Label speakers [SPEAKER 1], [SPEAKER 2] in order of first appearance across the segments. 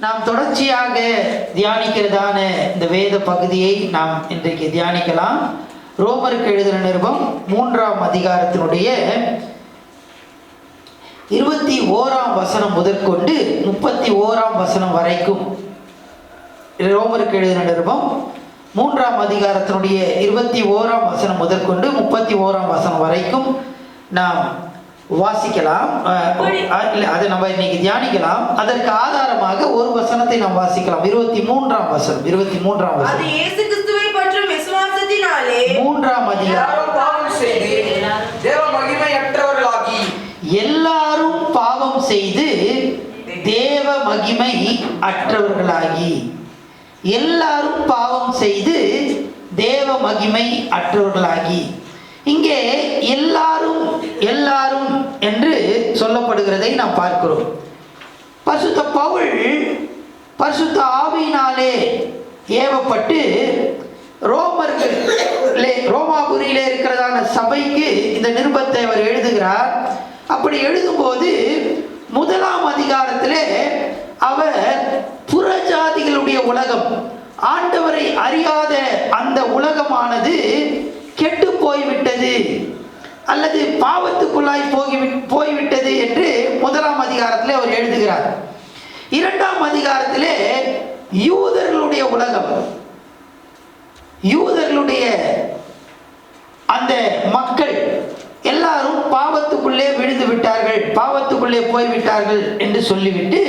[SPEAKER 1] நாம் தொடர்ச்சியாக தியானிக்கிறதான இந்த வேத பகுதியை நாம் இன்றைக்கு தியானிக்கலாம். ரோமருக்கு எழுதின நிருபம் 3ஆம் அதிகாரத்தினுடைய 21ஆம் வசனம் முதற்கொண்டு 31ஆம் வசனம் வரைக்கும். ரோமருக்கு எழுதின நிருபம் 3ஆம் அதிகாரத்தினுடைய 21ஆம் வசனம் முதற்கொண்டு 31ஆம் வசனம் வரைக்கும் நாம் வாசிக்கலாம். அதை நம்ம இன்னைக்கு தியானிக்கலாம். அதற்கு ஆதாரமாக ஒரு வசனத்தை நாம் வாசிக்கலாம். 23ஆம் வசனம். 23ஆம் வசனம்.
[SPEAKER 2] அது இயேசு கிறிஸ்துவை பற்றும் விசுவாசத்தினாலே
[SPEAKER 1] 3ஆம் அதிகாரம்.
[SPEAKER 3] பாவம் செய்து தேவ மகிமையற்றவர்களாகி
[SPEAKER 1] எல்லாரும் பாவம் செய்து தேவ மகிமை அற்றவர்களாகி. எல்லாரும் பாவம் செய்து தேவ மகிமை அற்றவர்களாகி. இங்கே எல்லாரும் எல்லாரும் என்று சொல்லப்படுகிறதை நாம் பார்க்கிறோம். பரிசுத்த பவுல் பரிசுத்த ஆவியினாலே ஏவப்பட்டு ரோமாபுரியிலே இருக்கிறதான சபைக்கு இந்த நிருபத்தை அவர் எழுதுகிறார். அப்படி எழுதும்போது 1ஆம் அதிகாரத்திலே அவர் புறஜாதிகளுடைய உலகம், ஆண்டவரை அறியாத அந்த உலகமானது கெட்டு போய்விட்டது அல்லது பாவத்துக்குள்ளாய் போய்விட்டது என்று 1ஆம் அதிகாரத்திலே அவர் எழுதுகிறார். 2ஆம் அதிகாரத்திலே யூதர்களுடைய உலகம், யூதர்களுடைய அந்த மக்கள் எல்லாரும் பாவத்துக்குள்ளே விழுந்து விட்டார்கள், பாவத்துக்குள்ளே போய்விட்டார்கள் என்று சொல்லிவிட்டு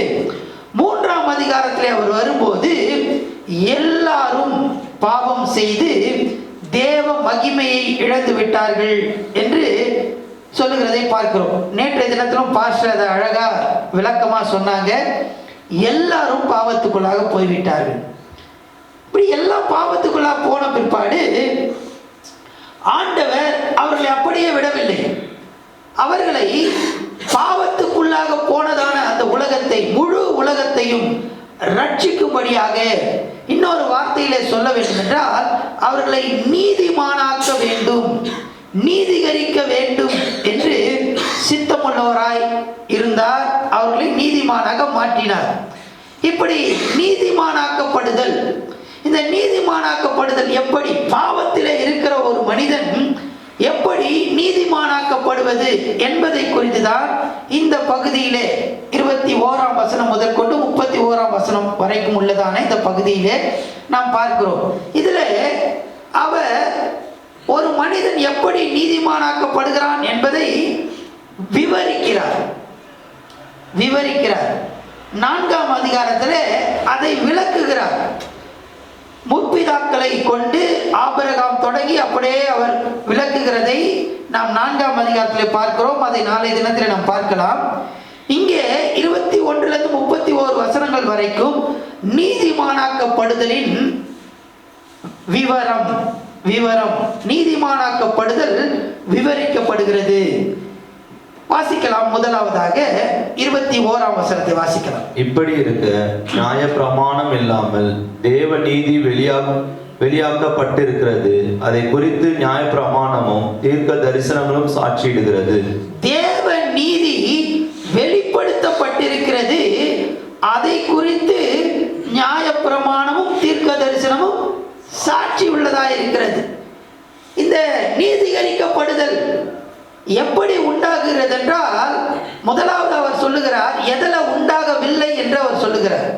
[SPEAKER 1] 3ஆம் அதிகாரத்திலே அவர் வரும்போது எல்லாரும் பாவம் செய்து தேவ மகிமையை இழந்து விட்டார்கள் என்று சொல்லுகிறதை பார்க்கிறோம். நேற்றைய தினத்திலும் பாஸ்டர் அதை அழகா விளக்கமா சொன்னாங்க. எல்லாரும் பாவத்துக்குள்ளாக போய்விட்டார்கள். இப்படி எல்லாம் பாவத்துக்குள்ளாக போன பிற்பாடு ஆண்டவர் அவர்களை அப்படியே விடவில்லை. அவர்களை பாவத்துக்குள்ளாக போனதான அந்த உலகத்தை, முழு உலகத்தையும் ரட்சிக்கும்படியாக, இன்னொரு வார்த்தையிலே சொல்ல வேண்டும் என்றால், அவர்களை நீதிமானாக்க வேண்டும், நீதிகரிக்க வேண்டும் என்று சித்தமுள்ளவராய் இருந்தார். அவர்களை நீதிமானாக மாற்றினார். இப்படி நீதிமானாக்கப்படுதல், இந்த நீதிமானாக்கப்படுதல் எப்படி, பாவத்திலே இருக்கிற ஒரு மனிதன் எப்படி நீதிமானாக்கப்படுவது என்பதை குறித்துதான் இந்த பகுதியிலே 21ஆம் வசனம் முதற்கொண்டு 31ஆம் வசனம் வரைக்கும் உள்ளதான இந்த பகுதியிலே நாம் பார்க்கிறோம். இதில் அவர் ஒரு மனிதன் எப்படி நீதிமானாக்கப்படுகிறான் என்பதை விவரிக்கிறார். 4ஆம் அதிகாரத்தில் அதை விளக்குகிறார். முற்பிதாக்களை கொண்டு ஆபிரகாம் தொடங்கி அப்படியே அவர் விளக்குகிறதை நாம் 4ஆம் அதிகாரத்தில் பார்க்கிறோம். அதை நாளைய தினத்தில் நாம் பார்க்கலாம். இங்கே 21 31 வசனங்கள் வரைக்கும் நீதிமானாக்கப்படுதலின் விவரம் நீதிமானாக்கப்படுதல் விவரிக்கப்படுகிறது. வாசிக்கலாம். முதலாவதாக 21ஆம் வசனத்தை வாசிக்கலாம்.
[SPEAKER 4] இப்படி இருக்க நியாய பிரமாணம் இல்லாமல் தேவ நீதி வெளியாக்கப்பட்டிருக்கிறது. அதை குறித்து நியாய பிரமாணமும் தீர்க்க தரிசனங்களும் சாட்சியிடுகிறது.
[SPEAKER 1] தேவ நீதி வெளிப்படுத்தப்பட்டிருக்கிறது. அதை குறித்து நியாய பிரமாணமும் தீர்க்க தரிசனமும் சாட்சி உள்ளதாக இருக்கிறது. இந்த நீதிகரிக்கப்படுதல் எப்படி உண்டாகிறது என்றால், முதலாவது அவர் சொல்லுகிறார் எதில் உண்டாகவில்லை என்று அவர் சொல்லுகிறார்.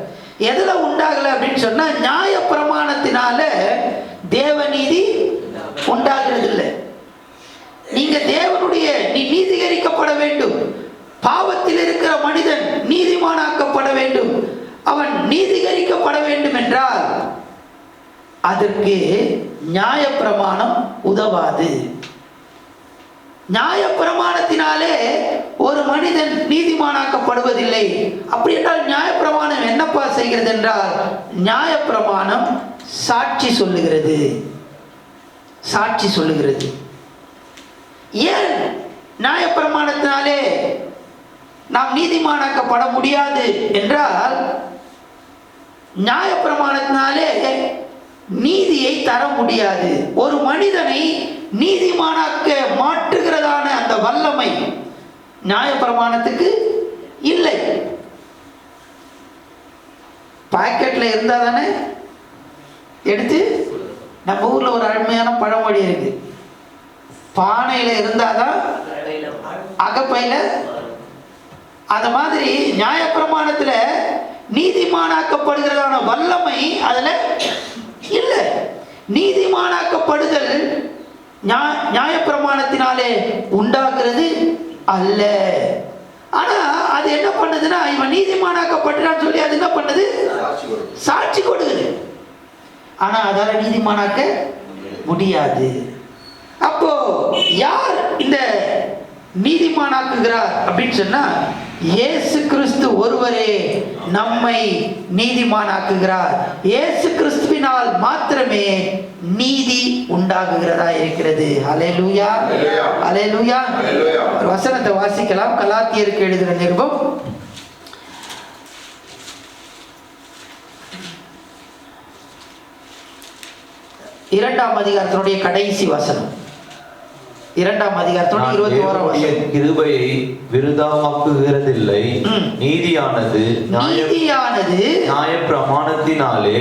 [SPEAKER 1] எதில் உண்டாகலை அப்படின்னு சொன்னா, நியாய பிரமாணத்தினால தேவநீதி உண்டாகிறது இல்லை. நீங்க தேவனுடைய நீதிகரிக்கப்பட வேண்டும். பாவத்தில் இருக்கிற மனிதன் நீதிமானாக்கப்பட வேண்டும். அவன் நீதிகரிக்கப்பட வேண்டும் என்றால் அதற்கு நியாய பிரமாணம் உதவாது. நியாய பிரமாணத்தினாலே ஒரு மனிதன் நீதிமானாக்கப்படுவதில்லை. அப்படி என்றால் நியாய பிரமாணம் என்னப்பா செய்கிறது என்றால், நியாய பிரமாணம் சாட்சி சொல்லுகிறது. ஏன் நியாய பிரமாணத்தினாலே நாம் நீதிமானாக்கப்பட முடியாது என்றால், நியாய பிரமாணத்தினாலே நீதியை தர முடியாது. ஒரு மனிதனை நீதிமானாக்க மாற்றுகிறதான அந்த வல்லமை நியாய பிரமாணத்துக்கு இல்லை. பாக்கெட்ல இருந்தா தானே எடுத்து. நம்ம ஊர்ல ஒரு அருமையான பழமொழி இருக்கு, பானையில இருந்தாதான் அகப்பையில. அத மாதிரி நியாயப்பிரமாணத்துல நீதிமானாக்கப்படுகிறதான வல்லமை அதுல இல்ல. நீதிமானாக்கப்படுதல் நியாயப்பிரமாணத்தினாலே உண்டாகிறது அல்ல. ஆனா அது என்ன பண்ணுதுன்னா, இவன் நீதிமானாக்கப்பட்டான்னு சொல்லி அது என்ன பண்ணுது, சாட்சி கொடுக்குது. ஆனா அதால நீதிமானாக்க முடியாது. அப்போ யார் இந்த நீதிமானாக்குகிறார் அப்படின்னு சொன்னா, இயேசு கிறிஸ்து ஒருவரே நம்மை நீதிமானாக்குகிறார். இயேசு கிறிஸ்துவினால் மாத்திரமே நீதி உண்டாகுகிறதா இருக்கிறது. ஹல்லேலூயா, ஹல்லேலூயா. ஒரு வசனத்தை வாசிக்கலாம். கலாத்தியருக்கு எழுதின நிருபம் 2ஆம் அதிகாரத்தினுடைய கடைசி வசனம். 2ஆம் அதிகாரத்தினுடைய 21ஆம் வசனம்.
[SPEAKER 4] கிருபையை விருதாவாக்குகிறதில்லை, நீதியானது நியாயப்பிரமாணத்தினாலே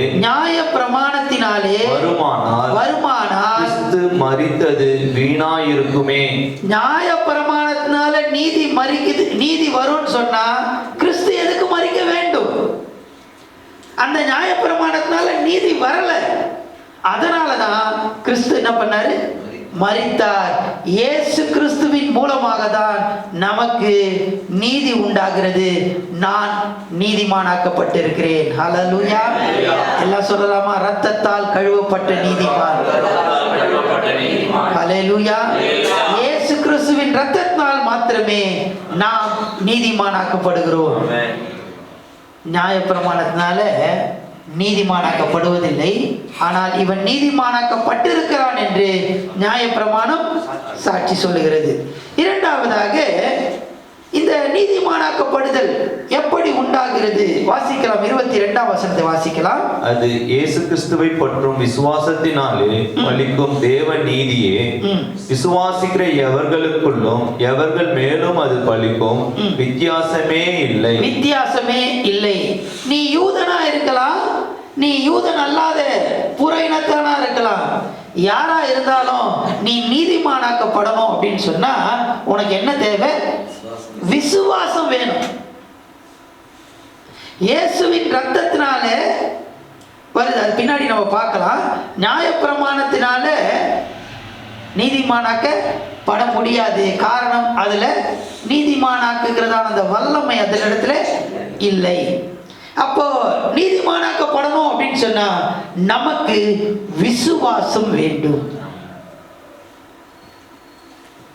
[SPEAKER 4] வருமானால் கிறிஸ்து மரித்தது வீணாயிருக்குமே.
[SPEAKER 1] நியாயப்பிரமாணத்தினால நீதி வரும்னு சொன்னா கிறிஸ்து எதுக்கு மரிக்க வேண்டும்? அந்த நியாயப்பிரமாணத்தினால நீதி வரல. அதனாலதான் கிறிஸ்து என்ன பண்ணாரு, மரித்தார். இயேசு கிறிஸ்துவின் மூலமாக தான் நமக்கு நீதி உண்டாகிறது. நான் நீதிமானாக்கப்பட்டிருக்கிறேன். ஹல்லேலூயா. எல்லாம் சொல்லலாமா? இரத்தத்தால் கழுவப்பட்ட நீதிமான். ஹல்லேலூயா. இயேசு கிறிஸ்துவின் இரத்தத்தால் மாத்திரமே நாம் நீதிமானாக்கப்படுகிறோம். நியாயப்பிரமாணத்தினால நீதிமானாக்கப்படுவதில்லை. ஆனால் இவன் நீதிமானாக்கப்பட்டிருக்கிறான் என்று நியாயப்பிரமாணம் சாட்சி சொல்லுகிறது. இரண்டாவதாக, இந்த நீதிமானாக்கப்படுதல் எப்படி உண்டாகிறது வாசிக்கலாம். 22ஆம் வசனத்தை வாசிக்கலாம்.
[SPEAKER 4] அது இயேசு கிறிஸ்துவை பற்றும் விசுவாசத்தினாலே பலிக்கும் தேவ நீதியே. விசுவாசிக்கிற எவர்களுக்குள்ளும் எவர்கள் மேலும் அது பலிக்கும். வித்தியாசமே இல்லை. நீ யூதனா இருக்கலாம், நீ யூதன் அல்லாத புற இனத்தானா இருக்கலாம். யாரா இருந்தாலும் நீ நீதிமானாக்கப்படணும் அப்படின்னு சொன்னா உனக்கு என்ன தேவை? விசுவாசம் வேணும். இயேசுவின் ரத்தத்தினால வருது. அது பின்னாடி நம்ம பார்க்கலாம். நியாயப்பிரமாணத்தினால நீதிமானாக்கப்பட முடியாது. காரணம், அதுல நீதிமானாக்குகிறதான அந்த வல்லமை அந்த இடத்துல இல்லை. அப்போ நீதிமானாக்கப்படணும் அப்படின்னு சொன்னா நமக்கு விசுவாசம் வேண்டும்.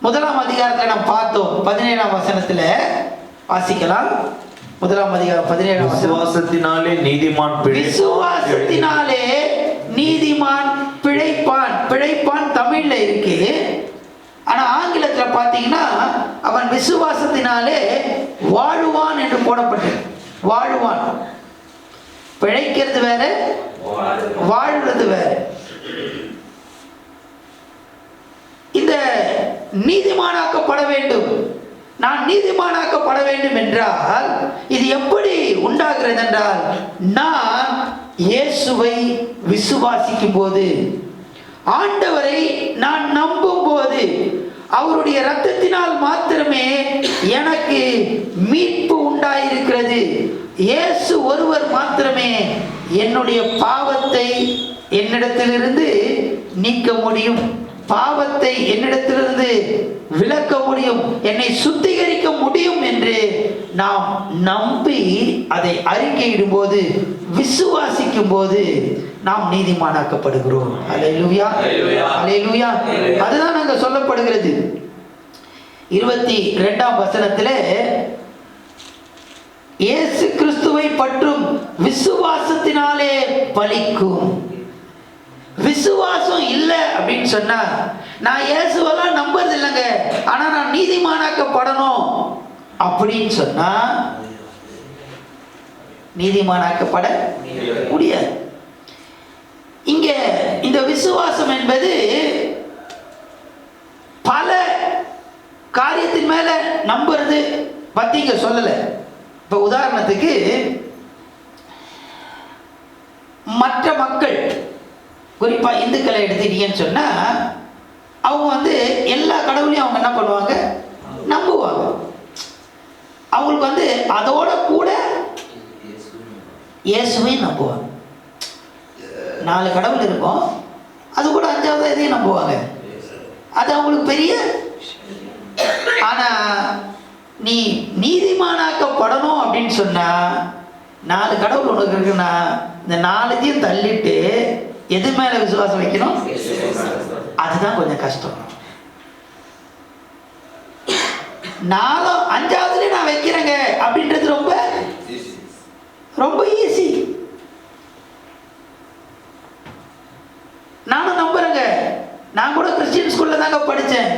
[SPEAKER 4] 1ஆம் அதிகாரத்துல நாம் பார்த்தோம். 17ஆம் வசனத்துல வாசிக்கலாம். 1ஆம் அதிகாரம் 17ஆம் வசனம். விசுவாசத்தினாலே நீதிமான் பிழைப்பான் தமிழ்ல இருக்கு. ஆனா ஆங்கிலத்துல பாத்தீங்கன்னா அவன் விசுவாசத்தினாலே வாழுவான் என்று போடப்பட்டது. வாழுவான். பிழைக்கிறது வேற, வாழ்றது வேற. இந்த நீதிமானாக்கப்பட வேண்டும், நான் நீதிமானாக்கப்பட வேண்டும் என்றால் இது எப்படி உண்டாகிறது என்றால், நான் இயேசுவை விசுவாசிக்கும் போது, ஆண்டவரை நான் நம்பும் போது, அவருடைய இரத்தத்தினால் மாத்திரமே எனக்கு மீட்பு உண்டாயிருக்கிறது. இயேசு ஒருவர் மாத்திரமே என்னுடைய பாவத்தை என்னிடத்திலிருந்து நீக்க முடியும், பாவத்தை என்னிடத்திலிருந்து விலக்க முடியும், என்னை சுத்திகரிக்க முடியும் என்று நாம் நம்பி அதை அறிக்கையிடும் போது, விசுவாசிக்கும் போது நாம் நீதிமானாக்கப்படுகிறோம். அல்லேலூயா, அல்லேலூயா. அதுதான் அங்க சொல்லப்படுகிறது. 22ஆம் வசனத்திலே இயேசு கிறிஸ்துவை பற்றும் விசுவாசத்தினாலே பலிக்கும். விசுவாசம் இல்லை அப்படின்னு சொன்னா, நான் இயேசுவெல்லாம் நம்புறது இல்லைங்க, ஆனா நான் நீதிமானாக்கப்படணும் அப்படின்னு சொன்னா நீதிமானாக்கப்பட முடியாது. இங்க இந்த விசுவாசம் என்பது பல காரியத்தின் மேல நம்புறது பத்தி இங்க சொல்லல. இப்ப உதாரணத்துக்கு
[SPEAKER 1] மற்ற மக்கள் குறிப்பா இந்துக்களை எடுத்துட்டீங்கன்னு சொன்னா அவங்க வந்து எல்லா கடவுளையும் அவங்க என்ன பண்ணுவாங்க, நம்புவாங்க. அவங்களுக்கு வந்து அதோட கூட இயேசுவையும் நம்புவாங்க. 4 கடவுள் இருக்கும், அது கூட 5வது எதையும் நம்புவாங்க. அது அவங்களுக்கு பெரிய. ஆனா நீ நீதிமானாக்கப்படணும் அப்படின்னு சொன்னா 4 கடவுள் உனக்கு இருக்குன்னா இந்த 4த்தையும் தள்ளிட்டு எது மேல விசுவாசம் வைக்கணும்? அதுதான் கொஞ்சம் கஷ்டம். 4 5வதுல நான் வைக்கிறேங்க அப்படின்றது ரொம்ப ரொம்ப ஈஸி. நானும் நம்புறேங்க. நான் கூட கிறிஸ்டியன் ஸ்கூல்ல தாங்க படித்தேன்,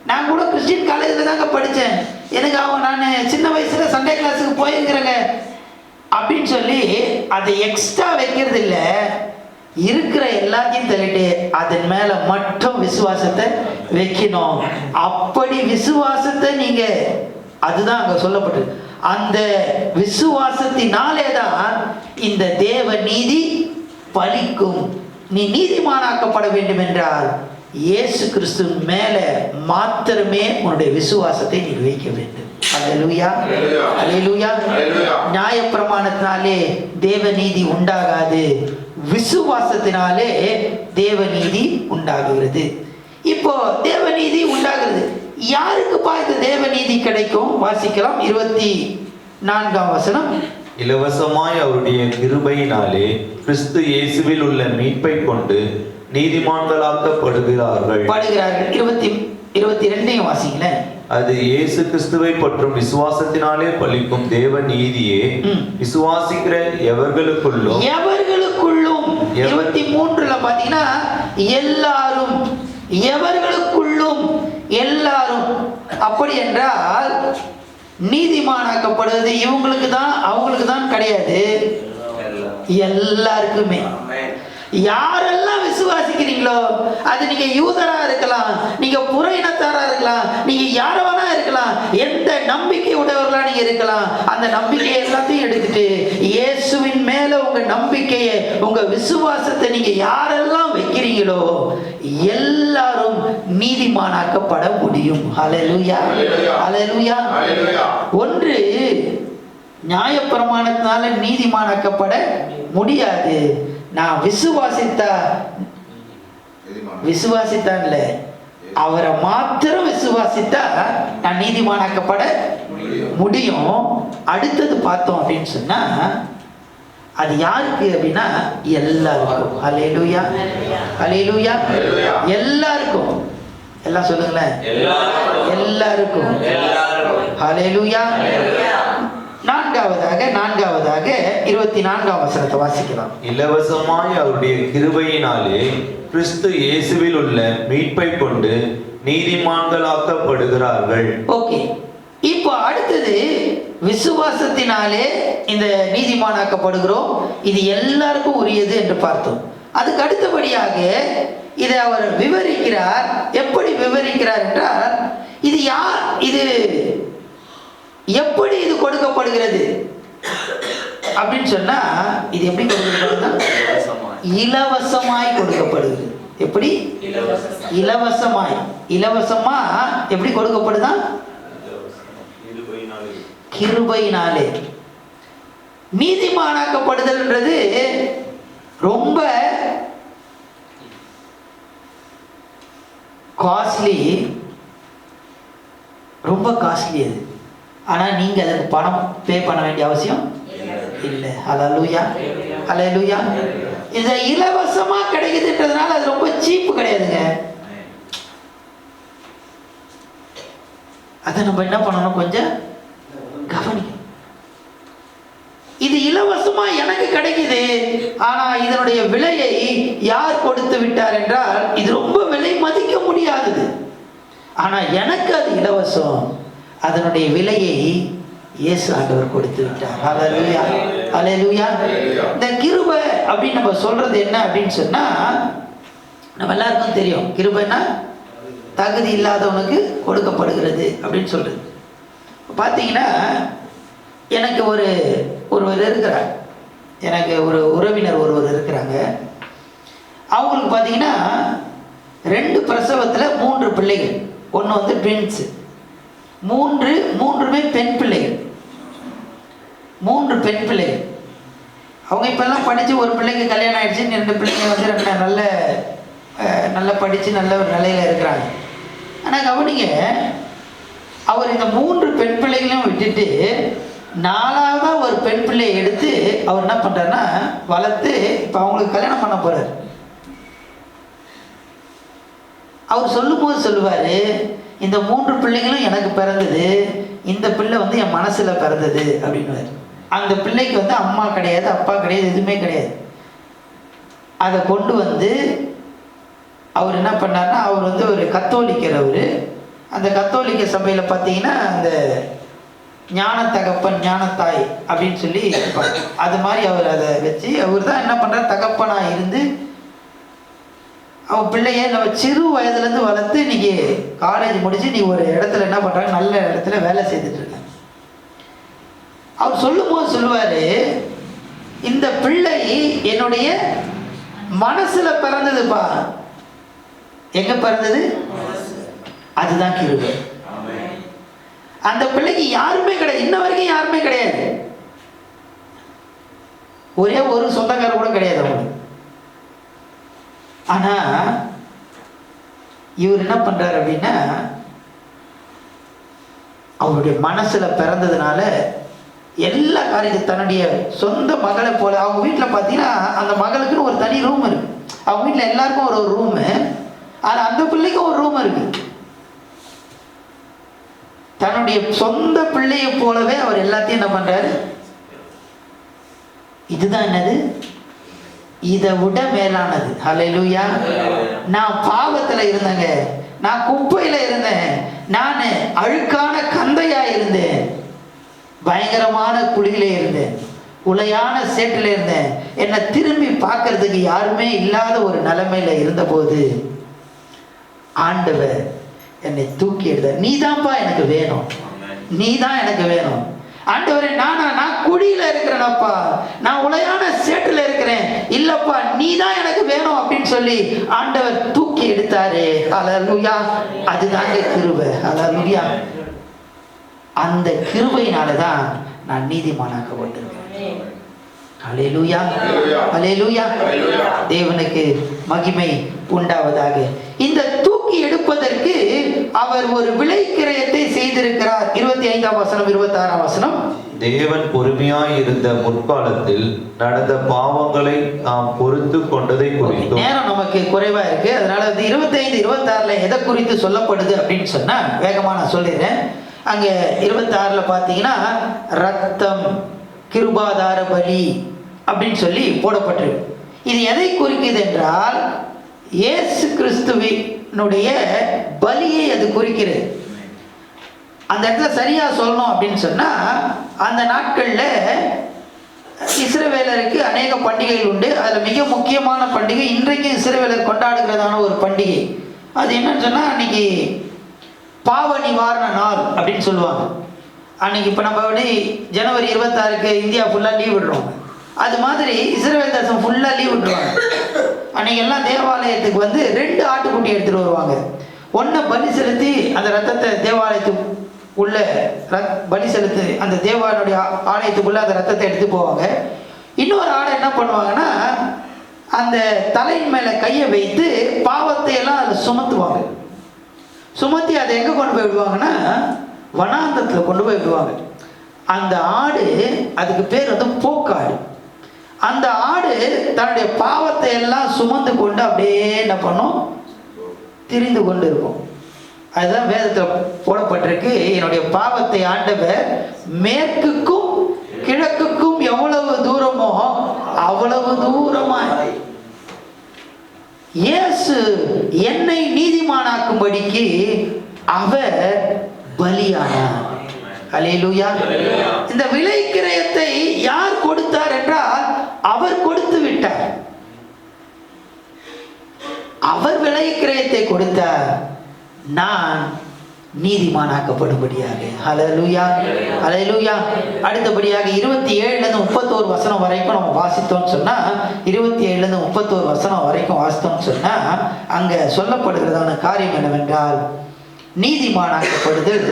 [SPEAKER 1] நான் கூட கிறிஸ்டியன் காலேஜில் தாங்க படித்தேன், எனக்கு நான் சின்ன வயசுல சண்டே கிளாஸுக்கு போயிருக்கிறேங்க அப்படின்னு சொல்லி அதை எக்ஸ்ட்ரா வைக்கிறது இல்லை. இருக்கிற எல்லாத்தையும் தள்ளிட்டு அதன் மேல மட்டும் விசுவாசத்தை வைக்கணும். அப்படி விசுவாசத்தை நீங்க, அதுதான் அங்க சொல்லப்பட்டது, அந்த விசுவாசத்தினாலே தான் இந்த தேவ நீதி பலிக்கும். நீ நீதிமானாக்கப்பட வேண்டும் என்றால் இயேசு கிறிஸ்து மேல மாத்திரமே உன்னுடைய விசுவாசத்தை நீ வைக்க வேண்டும். அல்லேலூயா, அல்லேலூயா. நியாயப்பிரமாணத்தினாலே தேவ நீதி உண்டாகாது, விசுவாசத்தினாலே தேவ நீதி உண்டாகுகிறது. இப்போ தேவ நீதி உண்டாகிறது. யாருக்குப்பா இந்த தேவ நீதி கிடைக்கும்? வாசிக்கலாம் 24ஆம் வசனம்.
[SPEAKER 5] இலவசமாய் அவருடைய கிருபையினாலே கிறிஸ்து இயேசுவில் உள்ள மீட்பை கொண்டு நீதிமான்களாக்கப்படுகிறார்கள். 22 வாசிங்களேன். அது இயேசு கிறிஸ்துவை பற்றும் விசுவாசத்தினாலே பலிக்கும் தேவ நீதியே விசுவாசிக்கிற எவர்களுக்குள்ளும்
[SPEAKER 1] 23ல பாத்தீங்கன்னா எல்லாரும், எவர்களுக்குள்ளும் எல்லாரும். அப்படி என்றால் நீதிமானாக்கப்படுவது இவங்களுக்கு தான் அவங்களுக்கு தான் கிடையாது, எல்லாருக்குமே. யாரெல்லாம் விசுவாசிக்கிறீங்களோ, அது நீங்க யூதரா இருக்கலாம், நீங்க புற இனத்தாரா இருக்கலாம், நீங்க யார வேணா இருக்கலாம், எந்த நம்பிக்கை உடையவர்களா நீங்க இருக்கலாம், அந்த நம்பிக்கையை எல்லாத்தையும் எடுத்துட்டு இயேசுவின் மேல உங்க நம்பிக்கையை, உங்க விசுவாசத்தை நீங்க யாரெல்லாம் வைக்கிறீங்களோ எல்லாரும் நீதிமானாக்கப்பட முடியும். ஹல்லேலூயா, ஹல்லேலூயா. ஒன்று, நியாயப்பிரமாணத்தினால நீதிமானாக்கப்பட முடியாது. நான் விசுவாசித்தான்ல அவரை மாத்திரம் விசுவாசித்தா நான் நீதிமானாக்கப்பட முடியும். அடுத்தது பார்த்தோம் அப்படின்னு சொன்னா அது யாருக்கு அப்படின்னா எல்லாருக்கும். அல்லேலூயா, அல்லேலூயா. எல்லாருக்கும், எல்லாம் சொல்லுங்களேன், எல்லாருக்கும். அல்லேலூயா. நான்காவதாக 24ஆம் வசனத்தை வாசிக்கலாம்.
[SPEAKER 5] இலவசமாய் அவருடைய கிருபையினாலே கிறிஸ்து இயேசுவில் உள்ள மீட்பை கொண்டு நீதிமான்களாக்கப்படுகிறார்கள்.
[SPEAKER 1] ஓகே, இப்போ அடுத்தது விசுவாசத்தினாலே இந்த நீதிமானாக்கப்படுகிறோம். இது எல்லாருக்கும் உரியது என்று பார்த்தோம். அதுக்கு அடுத்தபடியாக இதை அவர் விவரிக்கிறார். எப்படி விவரிக்கிறார் என்றால், இது யார், இது எப்படி இது கொடுக்கப்படுகிறது அப்படின்னு சொன்னா, இது எப்படி கொடுக்கப்படுதுன்னா இலவசமாய் கொடுக்கப்படுகிறது. எப்படி? இலவசமாய். இலவசமா எப்படி கொடுக்கப்படுதா? கிருபையினாலே. நீதிமானாக்கப்படுதல்ன்றது ரொம்ப காஸ்ட்லி, ரொம்ப காஸ்ட்லி அது. ஆனா நீங்க அதுக்கு பணம் பே பண்ண வேண்டிய அவசியம் இல்லை. ஹல்லேலூயா, ஹல்லேலூயா. இது இலவசமா கிடைக்குதுன்றதுனால அது ரொம்ப சீப்பு கிடையாதுங்க. அதை நம்ம என்ன பண்ணணும், கொஞ்சம் கவனிக்கணும். இது இலவசமா எனக்கு கிடைக்குது, ஆனா இதனுடைய விலையை யார் கொடுத்து விட்டார் என்றால் இது ரொம்ப விலை மதிக்க முடியாதது. ஆனா எனக்கு அது இலவசம், அதனுடைய விலையை இயேசு ஆண்டவர் கொடுத்து விட்டார். ஹல்லேலூயா, ஹல்லேலூயா. இந்த கிருபை அப்படின்னு நம்ம சொல்றது என்ன அப்படின்னு சொன்னா, நம்ம எல்லாருக்கும் தெரியும், கிருபைன்னா தகுதி இல்லாதவனுக்கு கொடுக்கப்படுகிறது அப்படின்னு சொல்றது. பார்த்தீங்கன்னா எனக்கு ஒருவர் இருக்கிறார், எனக்கு ஒரு உறவினர் ஒருவர் இருக்கிறாங்க. அவங்களுக்கு பார்த்தீங்கன்னா 2 பிரசவத்தில் 3 பிள்ளைகள். ஒன்று வந்து ட்வின்ஸு, மூன்றுமே பெண் பிள்ளைகள். 3 பெண் பிள்ளைகள். அவங்க இப்போல்லாம் படித்து ஒரு பிள்ளைக்கு கல்யாணம் ஆகிடுச்சு, 2 பிள்ளைங்க வந்து நல்லா படித்து நல்ல ஒரு நிலையில் இருக்கிறாங்க. ஆனால் கவனிங்க, அவர் இந்த 3 பெண் பிள்ளைகளையும் விட்டுட்டு 4ஆவதாக ஒரு பெண் பிள்ளையை எடுத்து அவர் என்ன பண்ணுறாருன்னா வளர்த்து இப்போ அவங்களுக்கு கல்யாணம் பண்ண போகிறார். அவர் சொல்லும்போது சொல்லுவார், இந்த 3 பிள்ளைகளும் எனக்கு பிறந்தது, இந்த பிள்ளை வந்து என் மனசில் பிறந்தது அப்படின்னுவார். அந்த பிள்ளைக்கு வந்து அம்மா கிடையாது, அப்பா கிடையாது, எதுவுமே கிடையாது. அதை கொண்டு வந்து அவர் என்ன பண்ணார்னா, அவர் வந்து ஒரு கத்தோலிக்கர். அவர் அந்த கத்தோலிக்க சபையில் பார்த்தீங்கன்னா அந்த ஞான தகப்பன் ஞானத்தாய் அப்படின்னு சொல்லி அது மாதிரி அவர் அதை வச்சு அவர் தான் என்ன பண்ணுறார், தகப்பனாக இருந்து அவன் பிள்ளைய நம்ம சிறு வயதுலேருந்து வளர்த்து இன்னைக்கு காலேஜ் முடிச்சு நீ ஒரு இடத்துல என்ன பண்ணுறாங்க, நல்ல இடத்துல வேலை செய்துட்டு இருக்காங்க. அவர் சொல்லும் போது சொல்லுவார், இந்த பிள்ளை என்னுடைய மனசுல பிறந்ததுப்பா. எங்க பிறந்தது? அதுதான் கிருபை. அந்த பிள்ளைக்கு யாருமே கிடையாது, இன்ன வரைக்கும் யாருமே கிடையாது, ஒரே ஒரு சொந்தக்காரர் கூட கிடையாது அவங்களுக்கு. ஆனா இவர் என்ன பண்றாரு அப்படின்னா, அவருடைய மனசுல பிறந்ததுனால எல்லா காரியத்தையும் தன்னுடைய சொந்த மகளை போல, அவங்க வீட்டில் பார்த்தீங்கன்னா அந்த மகளுக்குன்னு ஒரு தனி ரூம் இருக்கு. அவங்க வீட்டில் எல்லாருக்கும் ஒரு ரூமு, ஆனால் அந்த பிள்ளைக்கும் ஒரு ரூம் இருக்கு. தன்னுடைய சொந்த பிள்ளையை போலவே அவர் எல்லாத்தையும் என்ன பண்றாரு. இதுதான் என்னது, இதை விட மேலானது. ஹல்லேலூயா. நான் பாவத்தில் இருந்தேங்க, நான் குப்பையில இருந்தேன், நான் அழுக்கான கந்தையா இருந்தேன், பயங்கரமான குழியில இருந்தேன், உளையான சேற்றில இருந்தேன், என்னை திரும்பி பார்க்கறதுக்கு யாருமே இல்லாத ஒரு நிலைமையில இருந்தபோது ஆண்டவர் என்னை தூக்கி எடுத்த. நீதான்ப்பா எனக்கு வேணும், நீதான் எனக்கு வேணும் ஆண்டவரே. நான் குழியில இருக்கிறேனப்பா, நான் உளையான சேற்றுல இருக்கிறேன், இல்லப்பா நீதான் எனக்கு வேணும் அப்படின்னு சொல்லி ஆண்டவர் தூக்கி எடுத்தாரு. ஹல்லேலூயா. அதுதாங்க கிருபை. ஹல்லேலூயா. அந்த கிருபையினாலதான் நான் நீதிமானாக்கப்பட்டிருக்கேன். ஹல்லேலூயா, ஹல்லேலூயா. தேவனுக்கு மகிமை உண்டாவதாக. இந்த தூக்கி எடுப்பதற்கு அவர் ஒரு விலை கிரயத்தை செய்திருக்கிறார். 25ஆம் வசனம் 26ஆம் வசனம்.
[SPEAKER 5] தேவன் பொறுமையாய் இருந்த முற்காலத்தில் நடந்த பாவங்களை நாம் பொறுத்து கொண்டதை குறித்து.
[SPEAKER 1] நேரம் நமக்கு குறைவா இருக்கு, அதனால 25 26ல எதை குறித்து சொல்லப்படுது அப்படின்னு சொன்னா வேகமா நான் சொல்லிடுறேன். அங்க 26ல பாத்தீங்கன்னா ரத்தம், கிருபாதார பலி அப்படின்னு சொல்லி போடப்பட்டிருக்கு. இது எதை குறிக்குது என்றால் இயேசு கிறிஸ்துவினுடைய பலியை அது குறிக்கிறது. அந்த இடத்துல சரியா சொல்லணும் அப்படின்னு சொன்னா, அந்த நாட்கள்ல இஸ்ரவேலருக்கு அநேக பண்டிகைகள் உண்டு. அதுல மிக முக்கியமான பண்டிகை இன்றைக்கு இஸ்ரவேலர் கொண்டாடுகிறதான ஒரு பண்டிகை. அது என்னன்னு சொன்னா, அன்னைக்கு பாவ நிவாரண நாள் அப்படின்னு சொல்லுவாங்க. அன்னைக்கு இப்போ நம்ம வந்து ஜனவரி 26க்கு இந்தியா ஃபுல்லாக லீவ் விடுறோம், அது மாதிரி இஸ்ரவேல் தேசம் ஃபுல்லாக லீவ் விட்டுருவாங்க. அன்னைக்கு எல்லாம் தேவாலயத்துக்கு வந்து 2 ஆட்டுக்குட்டி எடுத்துகிட்டு வருவாங்க. ஒன்றை பலி செலுத்தி அந்த ரத்தத்தை தேவாலயத்துக்கு உள்ள பலி செலுத்தி அந்த தேவாலயுடைய ஆலயத்துக்குள்ள அந்த ரத்தத்தை எடுத்து போவாங்க. இன்னொரு ஆடை என்ன பண்ணுவாங்கன்னா, அந்த தலையின் மேலே கையை வைத்து பாவத்தை எல்லாம் அதில் சுமத்துவாங்க. சுமத்தி அதை எங்கே கொண்டு போய் விடுவாங்கன்னா, வனாந்தத்தில் கொண்டு போய் விடுவாங்க. அந்த ஆடு, அதுக்கு பேர் வந்து போக்காடு. அந்த ஆடு தன்னுடைய பாவத்தை எல்லாம் சுமந்து கொண்டு அப்படியே என்ன பண்ணும், திரிந்து கொண்டு இருக்கும். அதுதான் வேதத்தில் போடப்பட்டிருக்கு, என்னுடைய பாவத்தை ஆண்டவர் மேற்குக்கும் கிழக்குக்கும் எவ்வளவு தூரமோ அவ்வளவு தூரமாய் இயேசு என்னை நீதிமானாக்கும்படிக்கு அவர் பலியானார். ஹல்லேலூயா. இந்த விலை கிரயத்தை யார் கொடுத்தார் என்றால் அவர் கொடுத்து விட்டார். அவர் விலை கிரயத்தை கொடுத்தார். நான் நீதிமானாக்கப்படும்படியாக. ஹல்லேலூயா, ஹல்லேலூயா. அடுத்தபடியாக 27 31 வசனம் வரைக்கும் நம்ம வாசித்தோம்னு சொன்னா, 27 31 வசனம் வரைக்கும் வாசித்தோம்னு சொன்னா, அங்க சொல்லப்படுகிறதான காரியம் என்னவென்றால், நீதிமானாக்கப்படுதல்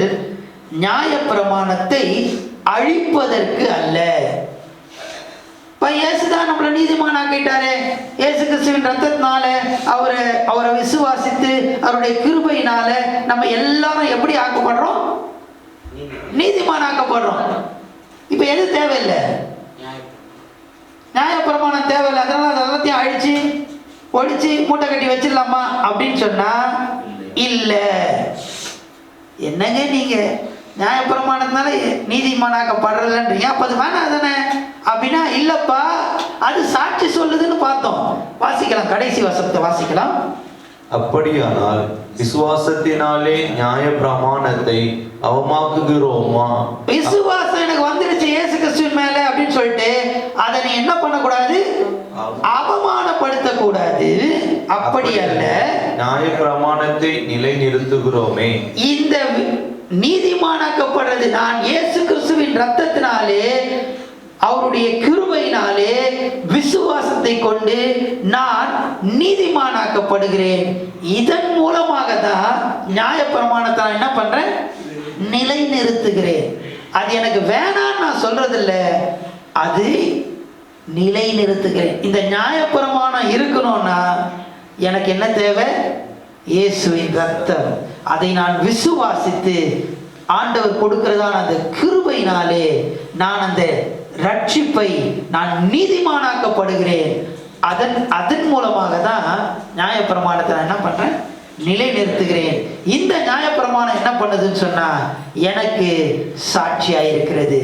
[SPEAKER 1] நியாயப்பிரமாணத்தை அழிப்பதற்கு அல்ல. இயேசுதான் நம்மளை நீதிமானாக்கிட்டாரு. இயேசு கிறிஸ்துவின் ரத்தத்தினால அவரை விசுவாசித்து அவருடைய கிருபையினால நம்ம எல்லாரும் எப்படி ஆக்கப்படுறோம்? நீதிமானாக்கப்படுறோம். இப்ப எது தேவையில்லை? நியாயப்பிரமாணம் தேவையில்லை. அதனால அது எல்லாத்தையும் அழிச்சு ஒழிச்சு மூட்டை கட்டி வச்சிடலாமா அப்படின்னு சொன்னா இல்ல. என்னங்க நீங்க நியாயப்பிரமாணத்தினால நீதிமானாக்கப்படுறதுன்றீங்க, அப்ப அது வேணாம் தானே அப்படின்னா, இல்லப்பா அது சாட்சி சொல்லுதுன்னு பார்த்தோம். வாசிக்கலாம், கடைசி வசனத்தை வாசிக்கலாம்.
[SPEAKER 5] அப்படியானால் விசுவாசத்தினாலே நியாய பிரமாணத்தை அவமாக்குகிறோமா?
[SPEAKER 1] விசுவாசம் எனக்கு வந்துருச்சு இயேசு கிறிஸ்துவின் மேல அப்படின்னு சொல்லிட்டு அதை நீ என்ன பண்ணக்கூடாது? அவமானப்படுத்த கூடாது. அப்படி அல்ல,
[SPEAKER 5] நியாய பிரமாணத்தை நிலைநிறுத்துகிறோமே.
[SPEAKER 1] இந்த நீதிமானாக்கப்படுறது நான் இயேசு கிறிஸ்துவின் ரத்தத்தினாலே அவருடைய கிருபையினாலே விசுவாசத்தை கொண்டு நான் நீதிமானாக்கப்படுகிறேன். இதன் மூலமாக தான் நியாயப்பிரமாணத்தை நான் என்ன பண்றேன்? நிலைநிறுத்துகிறேன். அது எனக்கு வேணான்னு நான் சொல்றதில்ல, அது நிலைநிறுத்துகிறேன். இந்த நியாயப்பிரமாணம் இருக்கணும்னா எனக்கு என்ன தேவை? இயேசுவின் ரத்தம். அதை நான் விசுவாசித்து ஆண்டவர் கொடுக்கிறதான அந்த கிருபையினாலே நான் அந்த ரட்சிப்பை நான் நீதிமானாக்கப்படுகிறேன். அதன் மூலமாக தான் நியாயப்பிரமாணத்தை நான் என்ன பண்றேன்? நிலைநிறுத்துகிறேன். இந்த நியாயப்பிரமாணம் என்ன பண்ணுதுன்னு சொன்னா எனக்கு சாட்சியாயிருக்கிறது.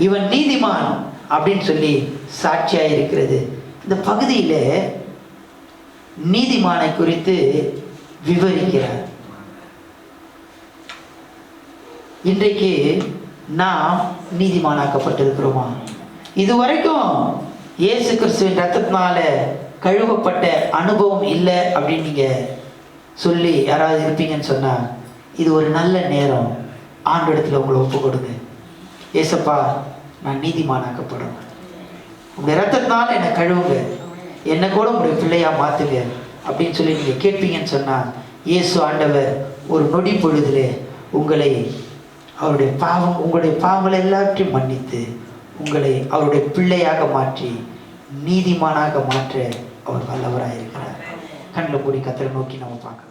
[SPEAKER 1] இவன் நீதிமான் அப்படின்னு சொல்லி சாட்சியாயிருக்கிறது. இந்த பகுதியில நீதிமானை குறித்து விவரிக்கிறார். இன்றைக்கு நாம் நீதிமானாக்கப்பட்டிருக்கிறோமா? இதுவரைக்கும் இயேசு கிறிஸ்துவின் ரத்தத்தினால கழுவப்பட்ட அனுபவம் இல்லை அப்படின்னு நீங்க சொல்லி யாராவது இருப்பீங்கன்னு சொன்னா, இது ஒரு நல்ல நேரம். ஆண்டவரிடத்துல உங்களை ஒப்பு கொடுங்க. ஏசப்பா, நான் நீதிமானாக்கப்படும், உங்களுடைய ரத்தத்தினால என்னை கழுவுங்க, என்னை கூட உங்களுடைய பிள்ளையா மாத்துங்க அப்படின்னு சொல்லி நீங்க கேட்பீங்கன்னு சொன்னா, இயேசு ஆண்டவர் ஒரு நொடி பொழுதிலே உங்களுடைய பாவங்களை எல்லாத்தையும் மன்னித்து உங்களை அவருடைய பிள்ளையாக மாற்றி நீதிமானாக மாற்ற அவர் வல்லவராக இருக்கிறார். கண்ணில் கூடி கர்த்தரை நோக்கி நம்ம பார்க்கலாம்.